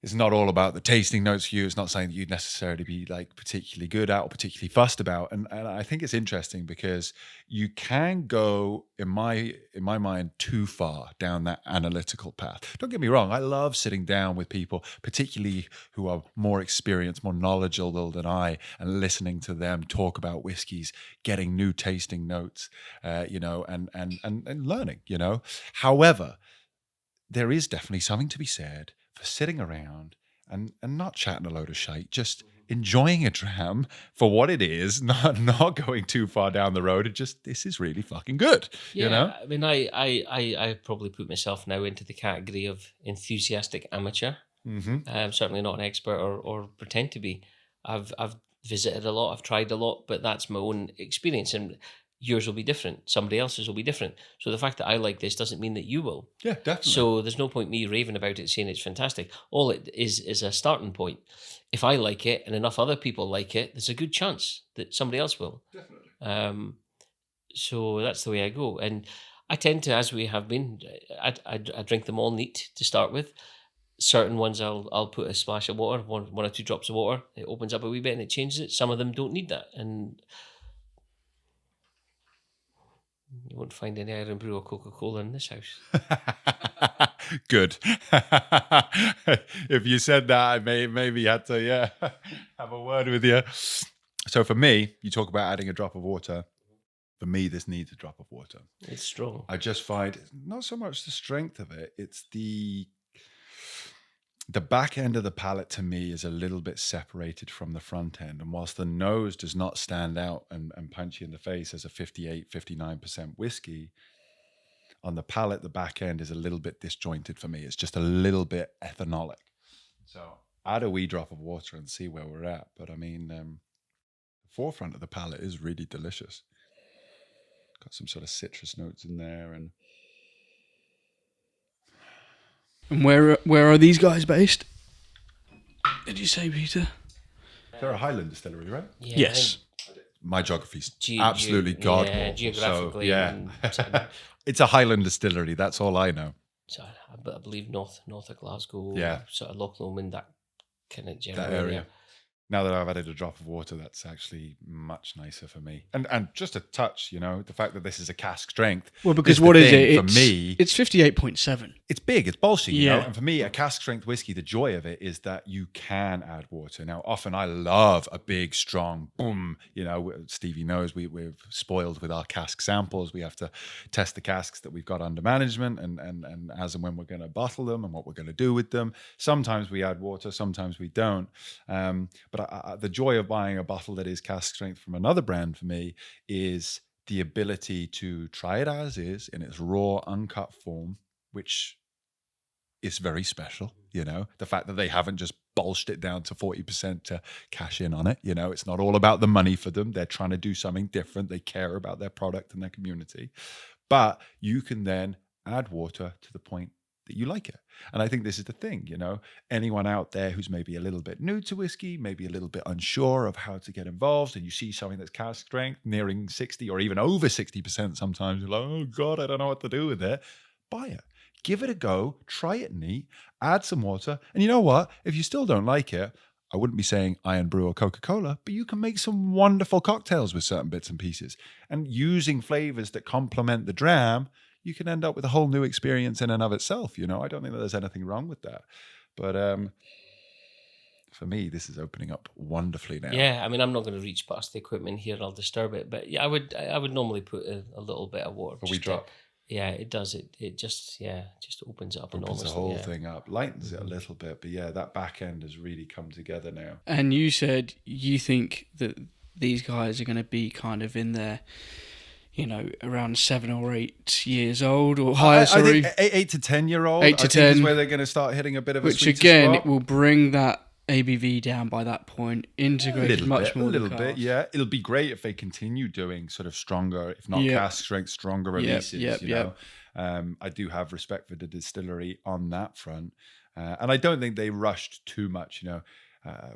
it's not all about the tasting notes for you. It's not something that you'd necessarily be like particularly good at or particularly fussed about. And I think it's interesting because you can go, in my mind, too far down that analytical path. Don't get me wrong. I love sitting down with people, particularly who are more experienced, more knowledgeable than I, and listening to them talk about whiskies, getting new tasting notes, and learning, However, there is definitely something to be said for sitting around and not chatting a load of shite, just enjoying a dram for what it is, not going too far down the road. This is really fucking good. I mean, I probably put myself now into the category of enthusiastic amateur. Mm-hmm. I'm certainly not an expert or pretend to be. I've visited a lot, I've tried a lot, but that's my own experience, and yours will be different. Somebody else's will be different. So the fact that I like this doesn't mean that you will. Yeah, definitely. So there's no point me raving about it, saying it's fantastic. All it is a starting point. If I like it and enough other people like it, there's a good chance that somebody else will. Definitely. So that's the way I go. And I tend to, as we have been, I drink them all neat to start with. Certain ones I'll put a splash of water, one or 2 drops of water. It opens up a wee bit and it changes it. Some of them don't need that. And you won't find any Iron Brew or Coca-Cola in this house. Good. If you said that, I maybe had to, have a word with you. So for me, you talk about adding a drop of water. For me, this needs a drop of water. It's strong. I just find not so much the strength of it, it's the back end of the palate to me is a little bit separated from the front end. And whilst the nose does not stand out and punch you in the face as a 58, 59% whiskey, on the palate, the back end is a little bit disjointed for me. It's just a little bit ethanolic. So add a wee drop of water and see where we're at. But I mean, the forefront of the palate is really delicious. Got some sort of citrus notes in there. And where are these guys based? Did you say, Peter? They're a Highland distillery, right? Yeah, Yes. My geography's absolutely god awful. Geographically. So, it's a Highland distillery. That's all I know. So I believe north of Glasgow. Yeah. Sort of Loch Lomond, that kind of general That area. now that I've added a drop of water, that's actually much nicer for me. And just a touch, the fact that this is a cask strength. Well, because is the what is thing it? For me, it's 58.7. it's big, it's bolshy, Yeah. And for me, a cask strength whiskey, the joy of it is that you can add water. Now, often I love a big, strong boom. Stevie knows we're spoiled with our cask samples. We have to test the casks that we've got under management and as and when we're going to bottle them and what we're going to do with them. Sometimes we add water, sometimes we don't. But the joy of buying a bottle that is cask strength from another brand for me is the ability to try it as is in its raw, uncut form, which is very special. The fact that they haven't just bolshed it down to 40% to cash in on it. It's not all about the money for them. They're trying to do something different. They care about their product and their community. But you can then add water to the point that you like it. And I think this is the thing, anyone out there who's maybe a little bit new to whiskey, maybe a little bit unsure of how to get involved, and you see something that's cask strength nearing 60 or even over 60% sometimes, you're like, oh God, I don't know what to do with it. Buy it. Give it a go, try it neat, add some water. And you know what? If you still don't like it, I wouldn't be saying Iron Brew or Coca-Cola, but you can make some wonderful cocktails with certain bits and pieces. And using flavors that complement the dram, you can end up with a whole new experience in and of itself. I don't think that there's anything wrong with that. But for me, this is opening up wonderfully now. Yeah, I mean, I'm not going to reach past the equipment here. I'll disturb it. But yeah, I would normally put a little bit of water. But we drop. Yeah, it does. It just opens it up enormously. Opens the whole thing up, lightens it a little bit. But yeah, that back end has really come together now. And you said you think that these guys are going to be kind of in their, around 7 or 8 years old or higher. I think 8 to 10 year old. 8 to 10 is where they're going to start hitting a bit of a which sweeter again spot. it will bring that ABV down by that point, integrated much more. A little bit, yeah. It'll be great if they continue doing sort of stronger, if not cask strength, stronger releases. I do have respect for the distillery on that front, and I don't think they rushed too much.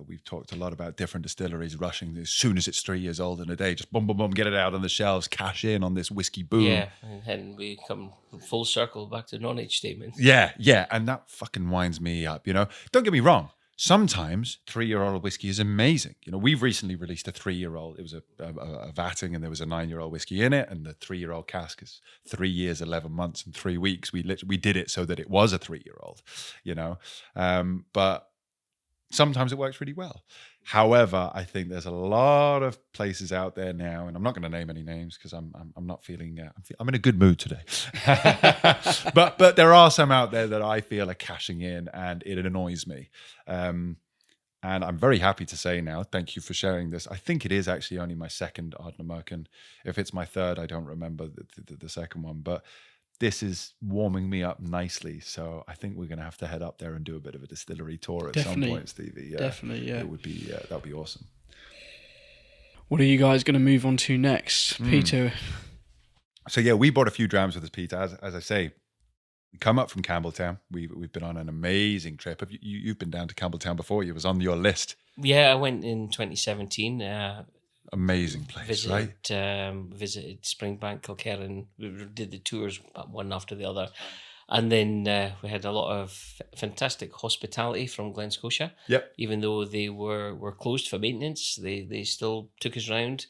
We've talked a lot about different distilleries rushing as soon as it's 3 years old in a day, just boom, boom, boom, get it out on the shelves, cash in on this whiskey boom. Yeah, and we come full circle back to non-age statements. Yeah, and that fucking winds me up. Don't get me wrong. Sometimes 3-year-old whiskey is amazing. We've recently released a 3-year-old. It was a vatting, and there was a 9-year-old whiskey in it, and the 3-year-old cask is 3 years, 11 months, and 3 weeks. We did it so that it was a 3-year-old. But sometimes it works really well. However, I think there's a lot of places out there now, and I'm not going to name any names because I'm not feeling. I'm in a good mood today. but there are some out there that I feel are cashing in, and it annoys me. And I'm very happy to say now, thank you for sharing this. I think it is actually only my second Ardnamurchan. If it's my third, I don't remember the second one, but this is warming me up nicely. So I think we're going to have to head up there and do a bit of a distillery tour at some point, Stevie. Definitely, yeah. It would be, that would be awesome. What are you guys going to move on to next, Peter? So yeah, we bought a few drams with us, Peter. As I say, we come up from Campbelltown. We've been on an amazing trip. You've been down to Campbelltown before. It was on your list. Yeah, I went in 2017. Amazing place, right? Visited Springbank, Kilkerran. We did the tours one after the other. And then we had a lot of fantastic hospitality from Glen, Scotia. Yep. Even though they were closed for maintenance, they still took us round,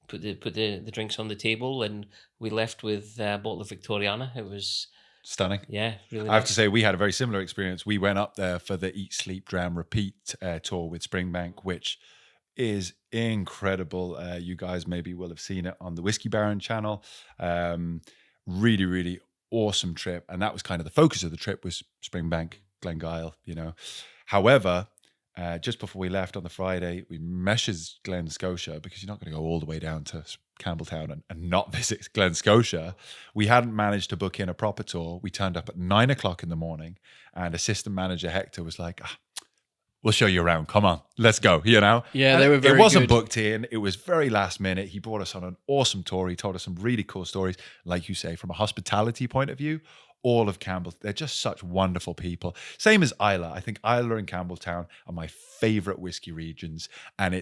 put the drinks on the table, and we left with a bottle of Victoriana. It was stunning. Yeah, really nice. I have to say, we had a very similar experience. We went up there for the Eat, Sleep, Dram, Repeat tour with Springbank, which is incredible. You guys maybe will have seen it on the Whiskey Baron channel. Really, really awesome trip. And that was kind of the focus of the trip, was Springbank, Glengyle, However, just before we left on the Friday, we messaged Glen, Scotia, because you're not going to go all the way down to Campbelltown and not visit Glen, Scotia. We hadn't managed to book in a proper tour. We turned up at 9 o'clock in the morning, and assistant manager Hector was like, we'll show you around. Come on, let's go, Yeah, and they were very It wasn't good. booked in. It was very last minute. He brought us on an awesome tour. He told us some really cool stories. Like you say, from a hospitality point of view, all of Campbell, they're just such wonderful people. Same as Isla. I think Isla and Campbelltown are my favorite whiskey regions. And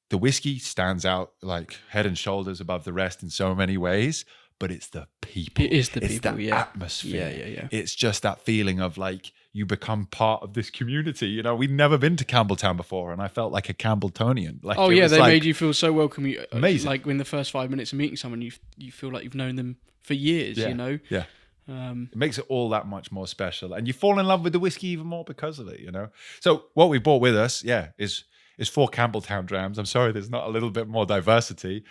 the whiskey stands out like head and shoulders above the rest in so many ways, but it's the people. It is the it's people, the yeah. atmosphere. Yeah. It's just that feeling of like, you become part of this community. You know, we'd never been to Campbelltown before, and I felt like a Campbelltonian. Like, Oh it yeah, was they like, made you feel so welcome. Amazing. Like in the first 5 minutes of meeting someone, you feel like you've known them for years. Yeah, You know. yeah. It makes it all that much more special, and you fall in love with the whiskey even more because of it. You know. So what we brought with us, is 4 Campbelltown Drams. I'm sorry, there's not a little bit more diversity.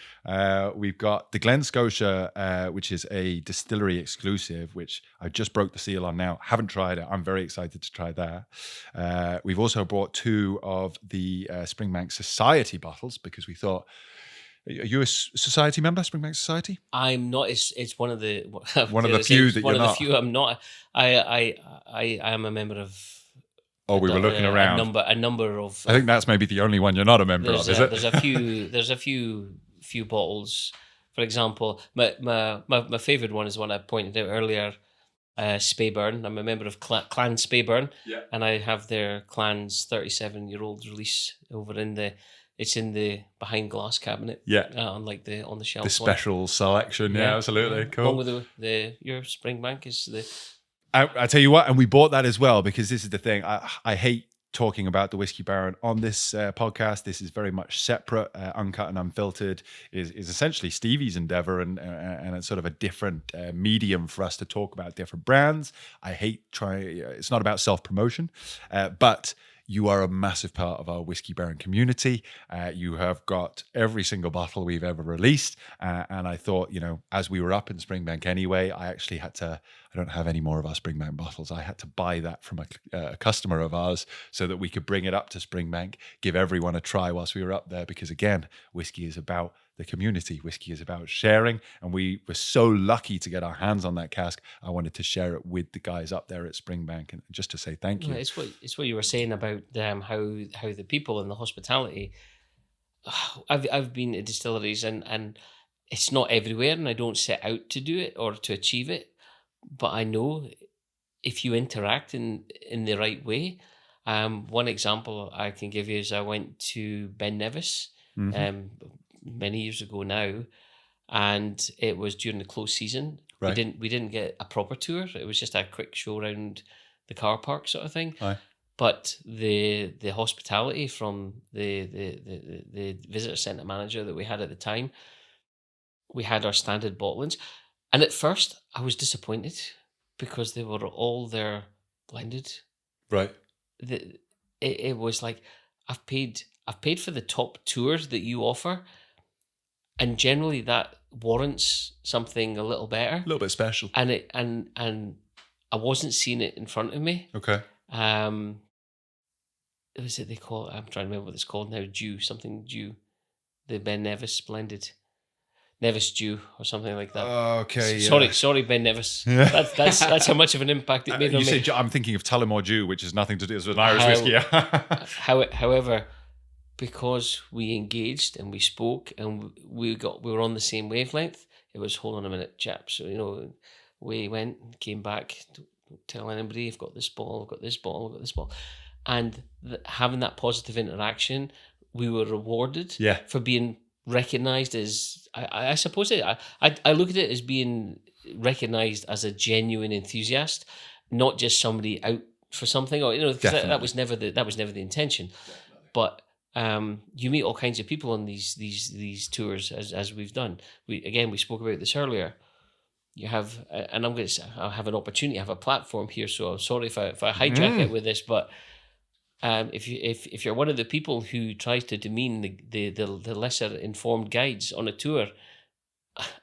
We've got the Glen, Scotia, which is a distillery exclusive, which I just broke the seal on now. Haven't tried it. I'm very excited to try that. We've also brought 2 of the Springbank Society bottles because we thought, are you a society member, Springbank Society? I'm not. It's one of the One of the few that one you're of not. the few I'm not. I am a member of. Oh, we were looking around. A number of. I think that's maybe the only one you're not a member of, is it? There's a few bottles. For example, my favorite one is one I pointed out earlier. Speyburn. I'm a member of Clan Speyburn, and I have their Clan's 37-year-old release over in the. It's in the behind glass cabinet. On the shelf. The special selection. Yeah, absolutely. Cool. Along with your Springbank is the. I tell you what, and we bought that as well because this is the thing. I hate talking about the Whiskey Baron on this podcast. This is very much separate. Uncut and Unfiltered is essentially Stevie's endeavor, and it's sort of a different medium for us to talk about different brands. I hate trying. It's not about self-promotion, but you are a massive part of our Whiskey Baron community. You have got every single bottle we've ever released. And I thought, you know, as we were up in Springbank anyway, I actually had to, I don't have any more of our Springbank bottles. I had to buy that from a customer of ours so that we could bring it up to Springbank, give everyone a try whilst we were up there. Because again, whiskey is about the community. Whiskey is about sharing, and we were so lucky to get our hands on that cask. I wanted to share it with the guys up there at Springbank, and just to say thank you. Yeah, it's what you were saying about how the people in the hospitality. I've been to distilleries and it's not everywhere, and I don't set out to do it or to achieve it, but I know if you interact in the right way. One example I can give you is I went to Ben Nevis. Many years ago now, and it was during the close season. Right. We didn't get a proper tour. It was just a quick show around the car park sort of thing. Aye. But the hospitality from the visitor centre manager that we had at the time, we had our standard bottlings, and at first I was disappointed because they were all there blended. Right. It was like I've paid for the top tours that you offer. And generally, that warrants something a little better, A little bit special. and I wasn't seeing it in front of me. Okay. What is it they call it? I'm trying to remember what it's called now. Dew. The Ben Nevis blended, Nevis Dew or something like that. Okay. Sorry, Ben Nevis. That's how much of an impact it made on me. I'm thinking of Tullamore Dew, which has nothing to do with an Irish whiskey. However, because we engaged and we spoke and we were on the same wavelength, it was, hold on a minute, chaps. So, you know, we went, came back, don't tell anybody, I've got this bottle, I've got this bottle, I've got this bottle. And having that positive interaction, we were rewarded for being recognised as, I suppose I look at it as being recognised as a genuine enthusiast, not just somebody out for something, or, you know, that was never the intention. Definitely. But you meet all kinds of people on these tours as we've done. We spoke about this earlier. You have, and I'll have an opportunity, I have a platform here, so I'm sorry if I hijack it with this, but if you're one of the people who tries to demean the lesser informed guides on a tour,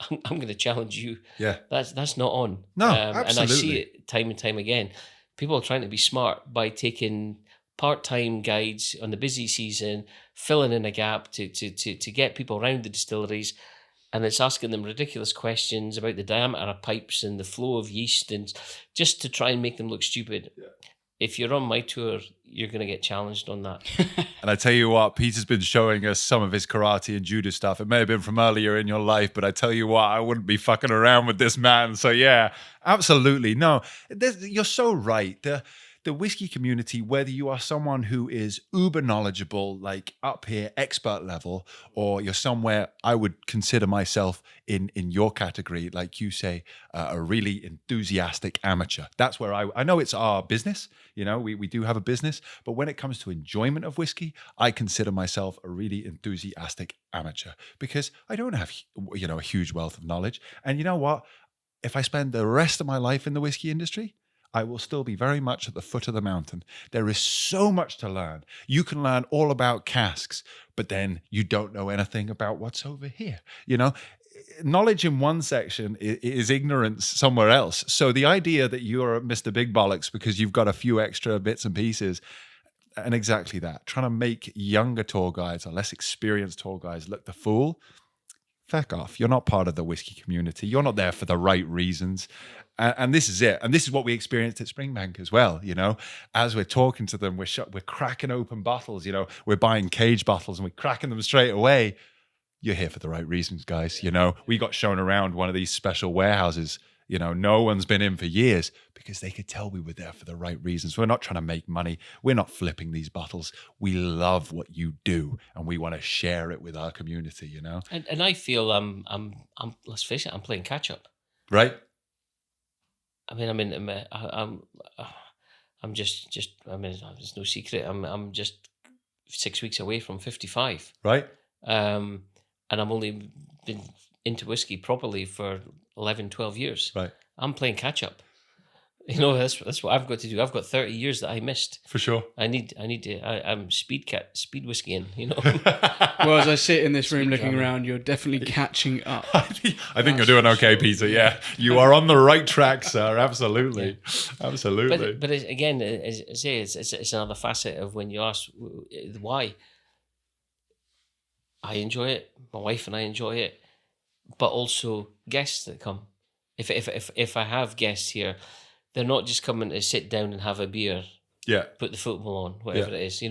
I'm going to challenge you. Yeah, that's not on. No, absolutely. And I see it time and time again. People are trying to be smart by taking part-time guides on the busy season, filling in a gap to get people around the distilleries, and it's asking them ridiculous questions about the diameter of pipes and the flow of yeast, and just to try and make them look stupid. Yeah. If you're on my tour, you're going to get challenged on that. And I tell you what, Peter's been showing us some of his karate and judo stuff. It may have been from earlier in your life, but I tell you what, I wouldn't be fucking around with this man. So yeah, absolutely. No, you're so right. the whiskey community, whether you are someone who is uber knowledgeable, like up here, expert level, or you're somewhere I would consider myself in your category, like you say, a really enthusiastic amateur. That's where I know it's our business. We do have a business, but when it comes to enjoyment of whiskey, I consider myself a really enthusiastic amateur because I don't have, a huge wealth of knowledge. And you know what? If I spend the rest of my life in the whiskey industry, I will still be very much at the foot of the mountain. There is so much to learn. You can learn all about casks, but then you don't know anything about what's over here. Knowledge in one section is ignorance somewhere else. So the idea that you're Mr. Big Bollocks because you've got a few extra bits and pieces, and exactly that, trying to make younger tour guides or less experienced tour guides look the fool, feck off. You're not part of the whiskey community. You're not there for the right reasons. And this is it. And this is what we experienced at Springbank as well. As we're talking to them, we're cracking open bottles. We're buying cage bottles and we're cracking them straight away. You're here for the right reasons, guys. We got shown around one of these special warehouses. No one's been in for years because they could tell we were there for the right reasons. We're not trying to make money. We're not flipping these bottles. We love what you do, and we want to share it with our community. And I feel I'm let's face it, I'm playing catch up. Right. I'm just. There's no secret. I'm just 6 weeks away from 55. Right. And I'm only been into whiskey properly for 11, 12 years. Right. I'm playing catch up. That's what I've got to do. I've got 30 years that I missed. For sure. I need to. I'm speed whiskeying. Well, as I sit in this room Speed looking Dramming. around, you're definitely catching up. I think you're doing okay, Peter. Yeah, you are on the right track, sir. Absolutely, absolutely. But again, as I say, it's another facet of when you ask why. I enjoy it. My wife and I enjoy it, but also guests that come. If I have guests here, they're not just coming to sit down and have a beer. Yeah. Put the football on, whatever it is.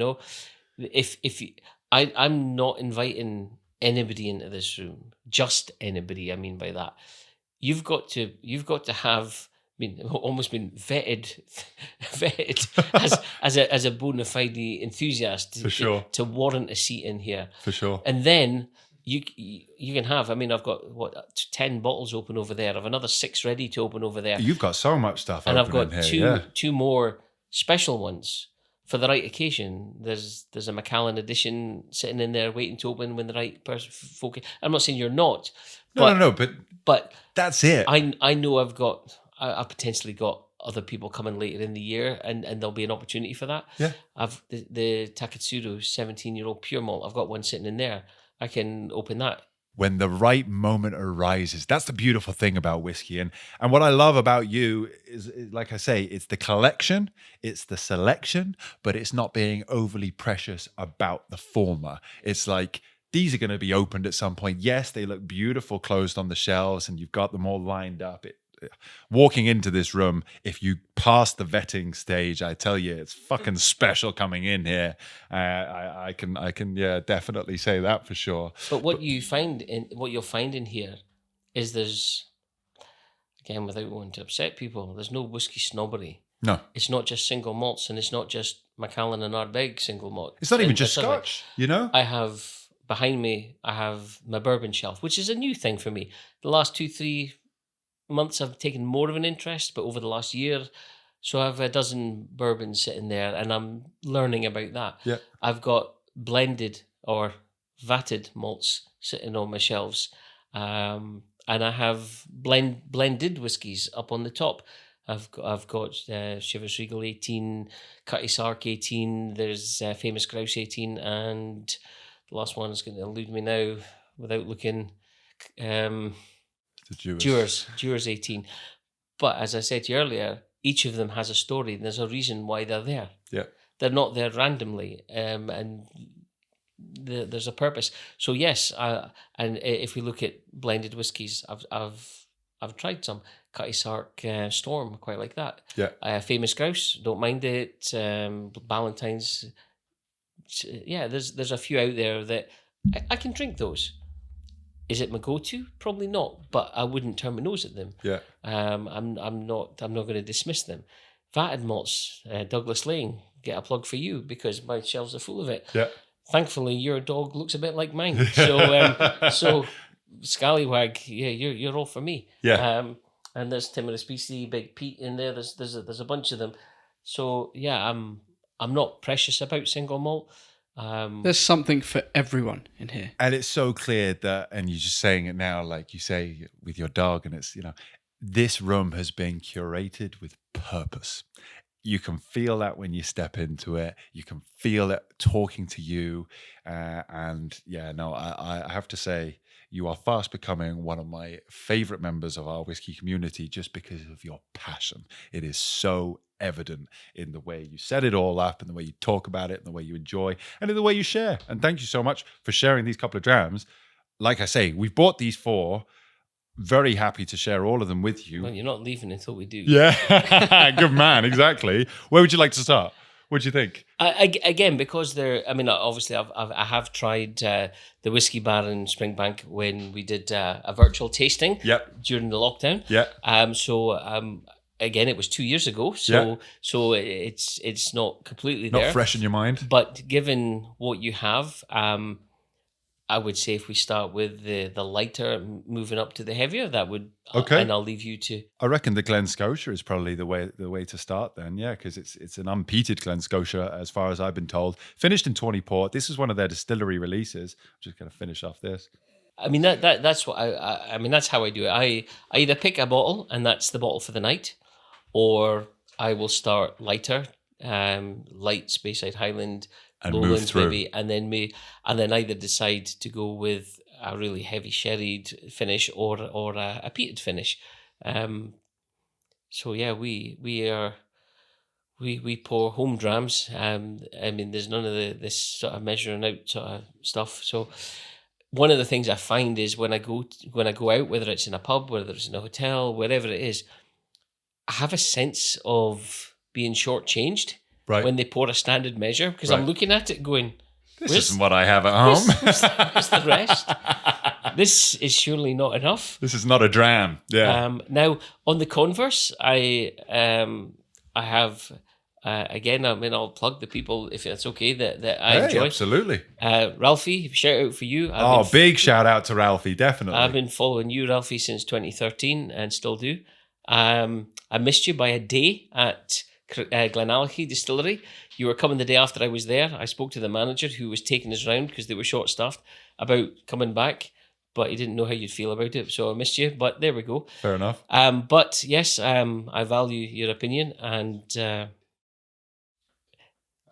I'm not inviting anybody into this room. Just anybody. I mean by that, you've got to have almost been vetted as a bona fide enthusiast For sure. to warrant a seat in here. For sure. And then you can have. I've got 10 bottles open over there. I've another 6 ready to open over there. You've got so much stuff, and I've open got in here, two more special ones for the right occasion. There's a Macallan edition sitting in there waiting to open when the right person. I'm not saying you're not. No, But that's it. I know I've potentially got other people coming later in the year, and there'll be an opportunity for that. Yeah. I've the Taketsuru 17-year-old pure malt. I've got one sitting in there. I can open that. When the right moment arises. That's the beautiful thing about whiskey. And what I love about you is, like I say, it's the collection, it's the selection, but it's not being overly precious about the former. It's like, these are going to be opened at some point. Yes, they look beautiful closed on the shelves and you've got them all lined up. Walking into this room, if you pass the vetting stage, I tell you, it's fucking special coming in here. I can definitely say that for sure. But what you'll find in here is there's, again, without wanting to upset people, there's no whiskey snobbery. No. It's not just single malts, and it's not just Macallan and Ardbeg single malt. It's not even just Scotch, Behind me, I have my bourbon shelf, which is a new thing for me. The last 2-3 months I've taken more of an interest, but over the last year, so I have a dozen bourbons sitting there and I'm learning about that. Yeah. I've got blended or vatted malts sitting on my shelves, and I have blended whiskies up on the top. I've got Chivas Regal 18, Cutty Sark 18, there's Famous Grouse 18, and the last one is going to elude me now without looking. Dewars 18. But as I said to you earlier, each of them has a story and there's a reason why they're there. Yeah. They're not there randomly, and there's a purpose. So yes, and if we look at blended whiskies, I've tried some. Cutty Sark Storm, I quite like that. Yeah. Famous Grouse, don't mind it. Ballantine's, yeah, there's a few out there that I can drink those. Is it my go-to? Probably not, but I wouldn't turn my nose at them. Yeah. I'm not going to dismiss them. vatted malts, Douglas Lane, get a plug for you because my shelves are full of it. Yeah. Thankfully, your dog looks a bit like mine. So Scallywag, yeah, you're all for me. Yeah. And there's Timorous Beastie, Big Pete in there. There's a bunch of them. So yeah, I'm not precious about single malt. There's something for everyone in here. And it's so clear that, and you're just saying it now, like you say with your dog, and it's, this room has been curated with purpose. You can feel that when you step into it. You can feel it talking to you. And yeah, no, I have to say, you are fast becoming one of my favorite members of our whiskey community just because of your passion. It is so evident in the way you set it all up and the way you talk about it and the way you enjoy and in the way you share. And thank you so much for sharing these couple of drams. Like I say, we've bought these 4. Very happy to share all of them with you. Well, you're not leaving until we do. Yeah, good man, exactly. Where would you like to start? What do you think? Again, because obviously I have tried the Whiskey Bar in Springbank when we did a virtual tasting during the lockdown. Again, it was 2 years ago, so it's not completely not there. Fresh in your mind. But given what you have, I would say if we start with the lighter, moving up to the heavier, that would okay. And I'll leave you to. I reckon the Glen Scotia is probably the way to start then, yeah, because it's an unpeated Glen Scotia as far as I've been told. Finished in Tawny port. This is one of their distillery releases. I'm just going to finish off this. I mean that's what I mean that's how I do it. I either pick a bottle and that's the bottle for the night, or I will start lighter, light Speyside Highland. And Lowlands move through. maybe, and then either decide to go with a really heavy sherried finish or a peated finish. So yeah, we pour home drams. I mean, there's none of this sort of measuring out sort of stuff. So one of the things I find is when I go out, whether it's in a pub, whether it's in a hotel, wherever it is, I have a sense of being shortchanged. Right. When they pour a standard measure, because right. I'm looking at it going, this isn't what I have at home. Where's the rest? This is surely not enough. This is not a dram. Yeah. Now, on the converse, I have, again, I mean, I'll plug the people, if it's okay, that I enjoy. Absolutely. Ralphie, shout out for you. Big shout out to Ralphie, definitely. I've been following you, Ralphie, since 2013 and still do. I missed you by a day at Glenallachie Distillery. You were coming the day after I was there. I spoke to the manager who was taking us round because they were short-staffed about coming back, but he didn't know how you'd feel about it, so I missed you. But there we go. Fair enough. But yes, I value your opinion and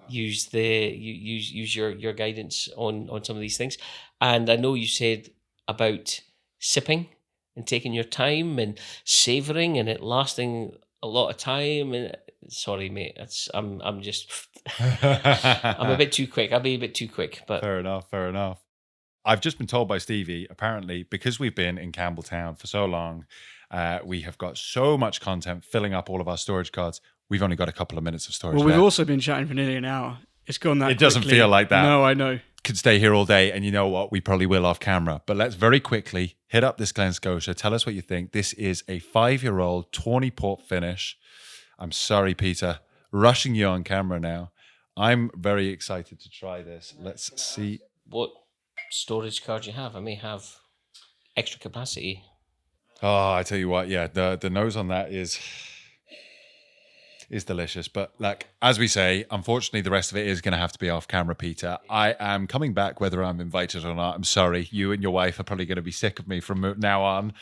use your guidance on some of these things. And I know you said about sipping and taking your time and savouring and it lasting a lot of time. And sorry, mate, I'm just I'm a bit too quick. I'll be a bit too quick, but fair enough. I've just been told by Stevie, apparently, because we've been in Campbelltown for so long, we have got so much content filling up all of our storage cards. We've only got a couple of minutes of storage. Well, we've left. also been chatting for nearly an hour. It's gone that. It doesn't quickly. feel like that. No, I know. Could stay here all day, and you know what? We probably will off camera. But let's very quickly hit up this Glen Scotia. Tell us what you think. This is a 5-year-old Tawny port finish. I'm sorry, Peter, rushing you on camera now. I'm very excited to try this. Let's see what storage card you have. I may have extra capacity. Oh, I tell you what, yeah, the nose on that is delicious. But like, as we say, unfortunately, the rest of it is going to have to be off camera, Peter. I am coming back whether I'm invited or not. I'm sorry. You and your wife are probably going to be sick of me from now on.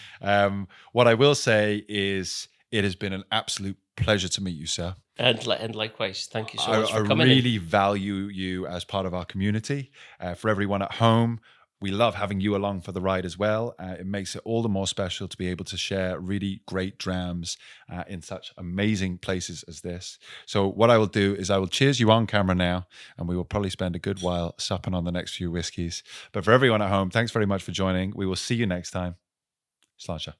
What I will say is it has been an absolute pleasure to meet you, sir. And likewise, thank you so much for coming. I really value you as part of our community. For everyone at home, we love having you along for the ride as well. It makes it all the more special to be able to share really great drams in such amazing places as this. So what I will do is I will cheers you on camera now, and we will probably spend a good while supping on the next few whiskies. But for everyone at home, thanks very much for joining. We will see you next time. Sláinte.